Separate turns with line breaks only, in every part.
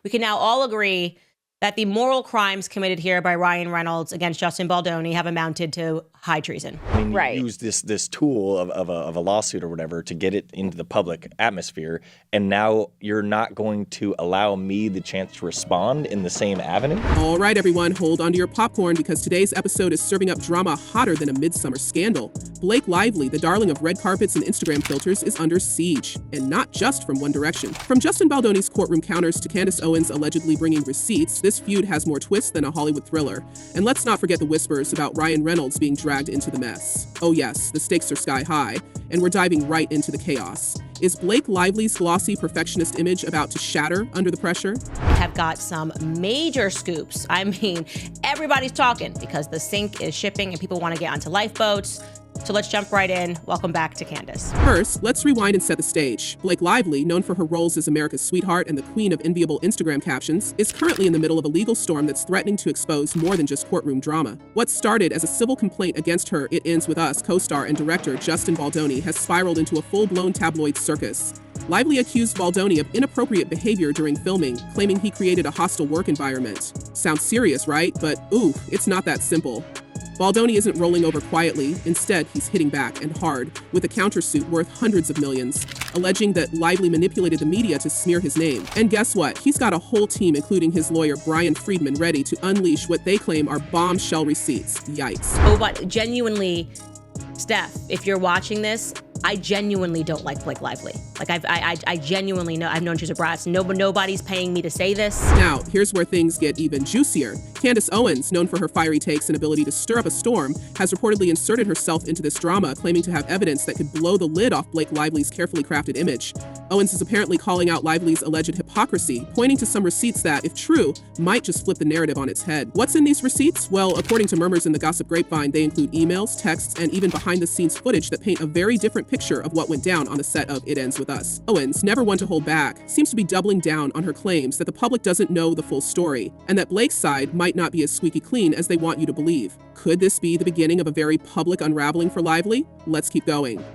we can now all agree that the moral crimes committed here by Ryan Reynolds against Justin Baldoni have amounted to high treason.
I mean, you use this tool of a lawsuit or whatever to get it into the public atmosphere, and now you're not going to allow me the chance to respond in the same avenue?
All right, everyone, hold on to your popcorn because today's episode is serving up drama hotter than a midsummer scandal. Blake Lively, the darling of red carpets and Instagram filters, is under siege, and not just from one direction. From Justin Baldoni's courtroom counters to Candace Owens allegedly bringing receipts, this feud has more twists than a Hollywood thriller. And let's not forget the whispers about Ryan Reynolds being dragged into the mess. Oh yes, the stakes are sky high, and we're diving right into the chaos. Is Blake Lively's glossy perfectionist image about to shatter under the pressure?
We have got some major scoops. I mean, everybody's talking because the sink is shipping and people want to get onto lifeboats. So let's jump right in. Welcome back to Candace.
First, let's rewind and set the stage. Blake Lively, known for her roles as America's sweetheart and the queen of enviable Instagram captions, is currently in the middle of a legal storm that's threatening to expose more than just courtroom drama. What started as a civil complaint against her It Ends With Us co-star and director Justin Baldoni has spiraled into a full-blown tabloid circus. Lively accused Baldoni of inappropriate behavior during filming, claiming he created a hostile work environment. Sounds serious, right? But ooh, it's not that simple. Baldoni isn't rolling over quietly. Instead, he's hitting back and hard with a countersuit worth hundreds of millions, alleging that Lively manipulated the media to smear his name. And guess what? He's got a whole team, including his lawyer, Brian Friedman, ready to unleash what they claim are bombshell receipts. Yikes.
Oh, but genuinely, Steph, if you're watching this, I genuinely don't like Blake Lively. Like, I genuinely know, I've known she's a brat. Nobody's paying me to say this.
Now, here's where things get even juicier. Candace Owens, known for her fiery takes and ability to stir up a storm, has reportedly inserted herself into this drama, claiming to have evidence that could blow the lid off Blake Lively's carefully crafted image. Owens is apparently calling out Lively's alleged hypocrisy, pointing to some receipts that, if true, might just flip the narrative on its head. What's in these receipts? Well, according to murmurs in the gossip grapevine, they include emails, texts, and even behind-the-scenes footage that paint a very different picture of what went down on the set of It Ends With Us. Owens, never one to hold back, seems to be doubling down on her claims that the public doesn't know the full story, and that Blake's side might not be as squeaky clean as they want you to believe. Could this be the beginning of a very public unraveling for Lively? Let's keep going.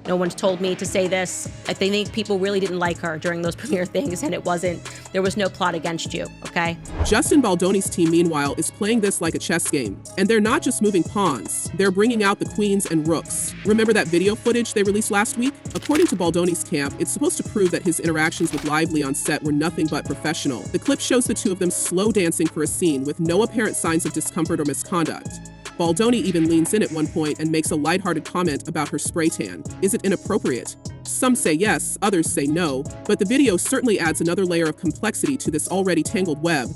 No one's told me to say this. I think people really didn't like her during those premiere things, and there was no plot against you, okay?
Justin Baldoni's team, meanwhile, is playing this like a chess game. And they're not just moving pawns, they're bringing out the queens and rooks. Remember that video footage they released last week? According to Baldoni's camp, it's supposed to prove that his interactions with Lively on set were nothing but professional. The clip shows the two of them slow dancing for a scene with no apparent signs of discomfort or misconduct. Baldoni even leans in at one point and makes a lighthearted comment about her spray tan. Is it inappropriate? Some say yes, others say no, but the video certainly adds another layer of complexity to this already tangled web.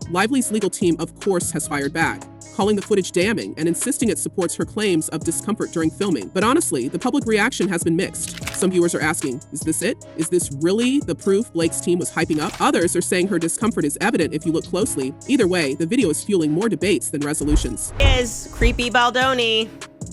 Lively's legal team, of course, has fired back, calling the footage damning and insisting it supports her claims of discomfort during filming. But honestly, the public reaction has been mixed. Some viewers are asking, is this it? Is this really the proof Blake's team was hyping up? Others are saying her discomfort is evident if you look closely. Either way, the video is fueling more debates than resolutions.
Is creepy Baldoni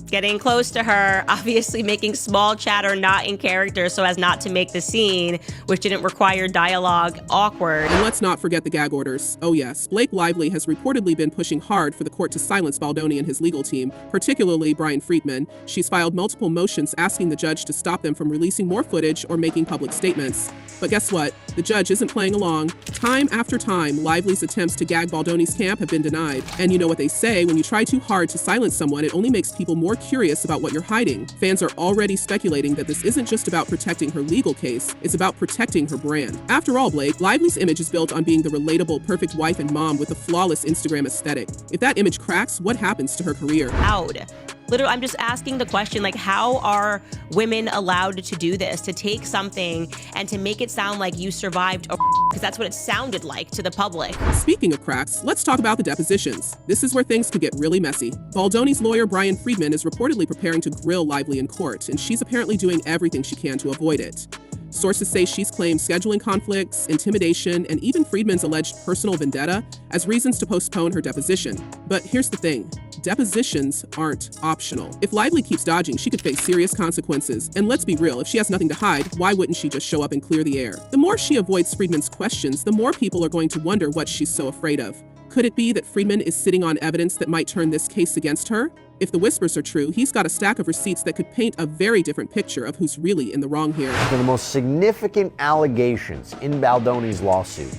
getting close to her, obviously making small chatter not in character so as not to make the scene, which didn't require dialogue, awkward.
And let's not forget the gag orders. Oh yes, Blake Lively has reportedly been pushing hard for the court to silence Baldoni and his legal team, particularly Brian Friedman. She's filed multiple motions asking the judge to stop them from releasing more footage or making public statements. But guess what? The judge isn't playing along. Time after time, Lively's attempts to gag Baldoni's camp have been denied. And you know what they say, when you try too hard to silence someone, it only makes people more curious about what you're hiding. Fans are already speculating that this isn't just about protecting her legal case, it's about protecting her brand. After all, Blake, Lively's image is built on being the relatable, perfect wife and mom with a flawless Instagram aesthetic. If that image cracks, what happens to her career?
Proud. Literally, I'm just asking the question, like, how are women allowed to do this, to take something and to make it sound like you survived a because that's what it sounded like to the public.
Speaking of cracks, let's talk about the depositions. This is where things could get really messy. Baldoni's lawyer, Brian Friedman, is reportedly preparing to grill Lively in court, and she's apparently doing everything she can to avoid it. Sources say she's claimed scheduling conflicts, intimidation, and even Friedman's alleged personal vendetta as reasons to postpone her deposition. But here's the thing. Depositions aren't optional. If Lively keeps dodging, she could face serious consequences. And let's be real, if she has nothing to hide, why wouldn't she just show up and clear the air? The more she avoids Friedman's questions, the more people are going to wonder what she's so afraid of. Could it be that Friedman is sitting on evidence that might turn this case against her? If the whispers are true, he's got a stack of receipts that could paint a very different picture of who's really in the wrong here.
One of the most significant allegations in Baldoni's lawsuit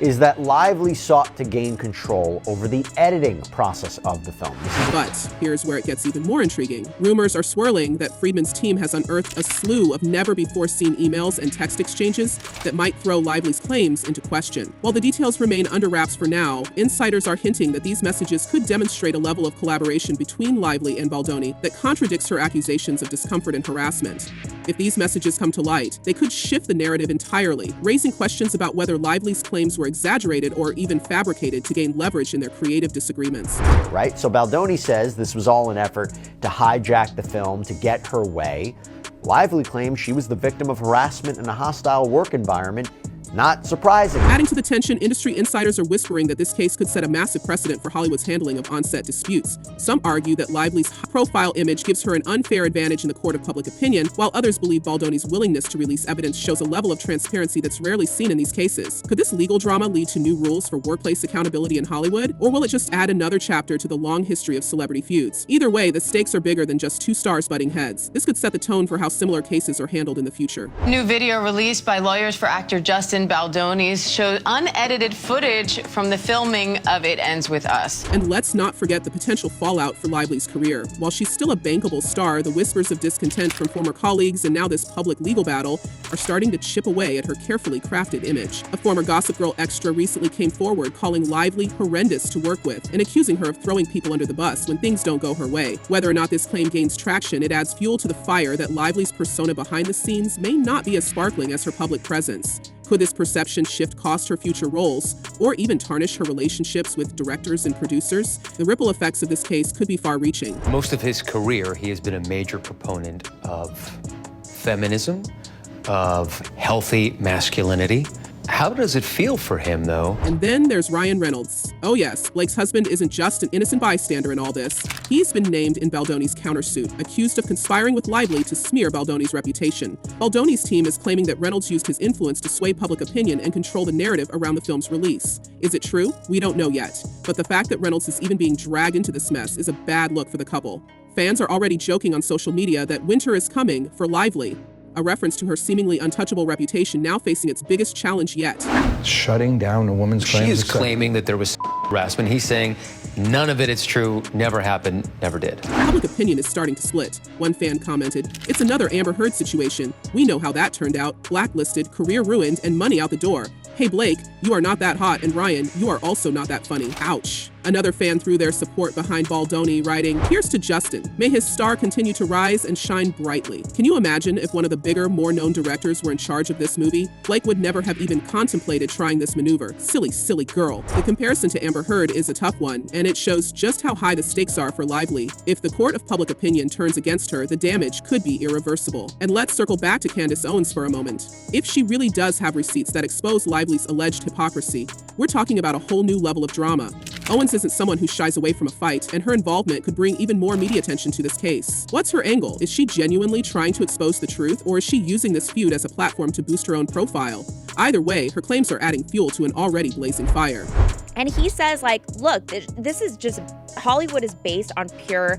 is that Lively sought to gain control over the editing process of the film.
But here's where it gets even more intriguing. Rumors are swirling that Friedman's team has unearthed a slew of never-before-seen emails and text exchanges that might throw Lively's claims into question. While the details remain under wraps for now, insiders are hinting that these messages could demonstrate a level of collaboration between Lively and Baldoni that contradicts her accusations of discomfort and harassment. If these messages come to light, they could shift the narrative entirely, raising questions about whether Lively's claims were exaggerated or even fabricated to gain leverage in their creative disagreements.
Right? So Baldoni says this was all an effort to hijack the film to get her way. Lively claims she was the victim of harassment in a hostile work environment. Not surprising.
Adding to the tension, industry insiders are whispering that this case could set a massive precedent for Hollywood's handling of on-set disputes. Some argue that Lively's high-profile image gives her an unfair advantage in the court of public opinion, while others believe Baldoni's willingness to release evidence shows a level of transparency that's rarely seen in these cases. Could this legal drama lead to new rules for workplace accountability in Hollywood, or will it just add another chapter to the long history of celebrity feuds? Either way, the stakes are bigger than just two stars butting heads. This could set the tone for how similar cases are handled in the future.
New video released by lawyers for actor Justin Baldoni showed unedited footage from the filming of It Ends With Us.
And let's not forget the potential fallout for Lively's career. While she's still a bankable star, the whispers of discontent from former colleagues and now this public legal battle are starting to chip away at her carefully crafted image. A former Gossip Girl extra recently came forward calling Lively horrendous to work with and accusing her of throwing people under the bus when things don't go her way. Whether or not this claim gains traction, it adds fuel to the fire that Lively's persona behind the scenes may not be as sparkling as her public presence. Could this perception shift cost her future roles, or even tarnish her relationships with directors and producers? The ripple effects of this case could be far-reaching.
Most of his career, he has been a major proponent of feminism, of healthy masculinity. How does it feel for him, though?
And then there's Ryan Reynolds. Oh yes, Blake's husband isn't just an innocent bystander in all this. He's been named in Baldoni's countersuit, accused of conspiring with Lively to smear Baldoni's reputation. Baldoni's team is claiming that Reynolds used his influence to sway public opinion and control the narrative around the film's release. Is it true? We don't know yet. But the fact that Reynolds is even being dragged into this mess is a bad look for the couple. Fans are already joking on social media that winter is coming for Lively, a reference to her seemingly untouchable reputation now facing its biggest challenge yet.
Shutting down a woman's claim.
She is claiming that there was harassment. He's saying none of it is true, never happened, never did.
Public opinion is starting to split. One fan commented, "It's another Amber Heard situation. We know how that turned out. Blacklisted, career ruined, and money out the door. Hey Blake, you are not that hot, and Ryan, you are also not that funny. Ouch." Another fan threw their support behind Baldoni, writing, "Here's to Justin. May his star continue to rise and shine brightly." Can you imagine if one of the bigger, more known directors were in charge of this movie? Blake would never have even contemplated trying this maneuver. Silly, silly girl. The comparison to Amber Heard is a tough one, and it shows just how high the stakes are for Lively. If the court of public opinion turns against her, the damage could be irreversible. And let's circle back to Candace Owens for a moment. If she really does have receipts that expose Lively's alleged hypocrisy, we're talking about a whole new level of drama. Owens isn't someone who shies away from a fight, and her involvement could bring even more media attention to this case. What's her angle? Is she genuinely trying to expose the truth, or is she using this feud as a platform to boost her own profile? Either way, her claims are adding fuel to an already blazing fire.
And he says, like, look, this is just, Hollywood is based on pure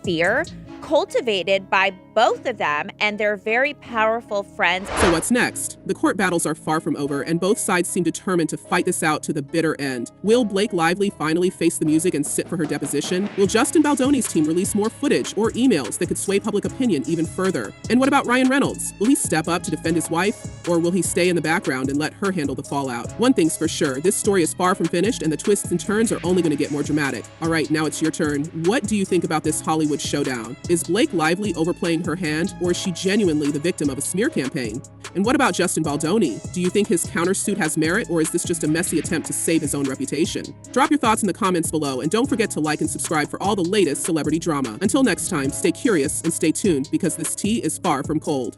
fear, cultivated by both of them and their very powerful friends.
So what's next? The court battles are far from over, and both sides seem determined to fight this out to the bitter end. Will Blake Lively finally face the music and sit for her deposition? Will Justin Baldoni's team release more footage or emails that could sway public opinion even further? And what about Ryan Reynolds? Will he step up to defend his wife, or will he stay in the background and let her handle the fallout? One thing's for sure, this story is far from finished, and the twists and turns are only going to get more dramatic. All right, now it's your turn. What do you think about this Hollywood showdown? Is Blake Lively overplaying her hand, or is she genuinely the victim of a smear campaign? And what about Justin Baldoni? Do you think his countersuit has merit, or is this just a messy attempt to save his own reputation? Drop your thoughts in the comments below, and don't forget to like and subscribe for all the latest celebrity drama. Until next time, stay curious and stay tuned, because this tea is far from cold.